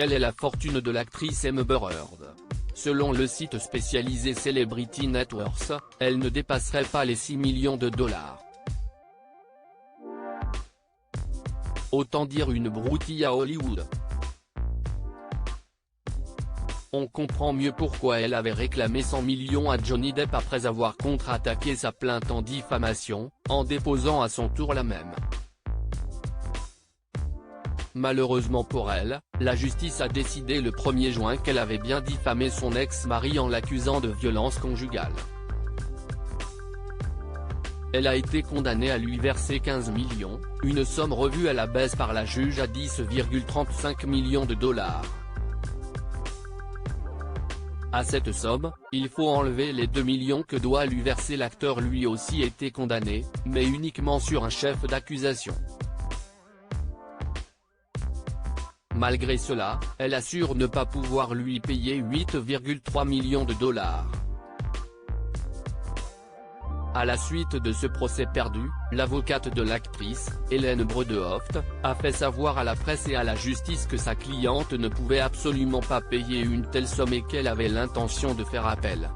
quelle est la fortune de l'actrice Amber Heard. Selon le site spécialisé Celebrity Net Worth, elle ne dépasserait pas les 6 millions de dollars. Autant dire une broutille à Hollywood. On comprend mieux pourquoi elle avait réclamé 100 millions à Johnny Depp après avoir contre-attaqué sa plainte en diffamation, en déposant à son tour la même. Malheureusement pour elle, la justice a décidé le 1er juin qu'elle avait bien diffamé son ex-mari en l'accusant de violence conjugale. Elle a été condamnée à lui verser 15 millions, une somme revue à la baisse par la juge à 10,35 millions de dollars. À cette somme, il faut enlever les 2 millions que doit lui verser l'acteur lui aussi été condamné, mais uniquement sur un chef d'accusation. Malgré cela, elle assure ne pas pouvoir lui payer 8,3 millions de dollars. À la suite de ce procès perdu, l'avocate de l'actrice, Hélène Brodehoft, a fait savoir à la presse et à la justice que sa cliente ne pouvait absolument pas payer une telle somme et qu'elle avait l'intention de faire appel.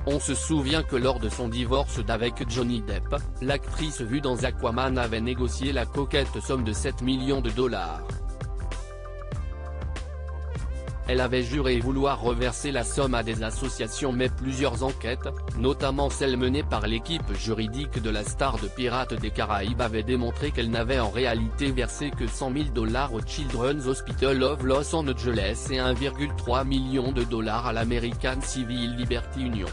On se souvient que lors de son divorce d'avec Johnny Depp, l'actrice vue dans Aquaman avait négocié la coquette somme de 7 millions de dollars. Elle avait juré vouloir reverser la somme à des associations mais plusieurs enquêtes, notamment celle menée par l'équipe juridique de la star de Pirates des Caraïbes avaient démontré qu'elle n'avait en réalité versé que 100 000 dollars au Children's Hospital of Los Angeles et 1,3 million de dollars à l'American Civil Liberty Union.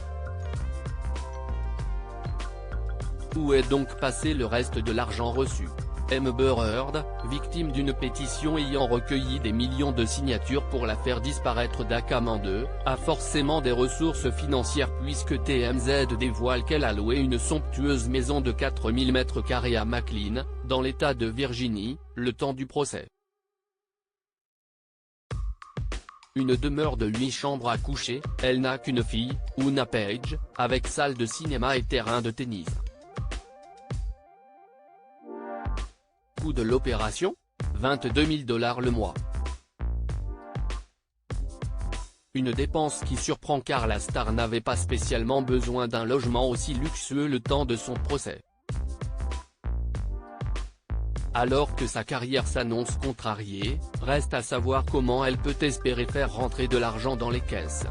Où est donc passé le reste de l'argent reçu? Amber Heard, victime d'une pétition ayant recueilli des millions de signatures pour la faire disparaître d'Aquaman 2, a forcément des ressources financières puisque TMZ dévoile qu'elle a loué une somptueuse maison de 4000 m² à McLean, dans l'État de Virginie, le temps du procès. Une demeure de 8 chambres à coucher, elle n'a qu'une fille, Una Page, avec salle de cinéma et terrain de tennis. Coût de l'opération ? 22 000 dollars le mois. Une dépense qui surprend car la star n'avait pas spécialement besoin d'un logement aussi luxueux le temps de son procès. Alors que sa carrière s'annonce contrariée, reste à savoir comment elle peut espérer faire rentrer de l'argent dans les caisses.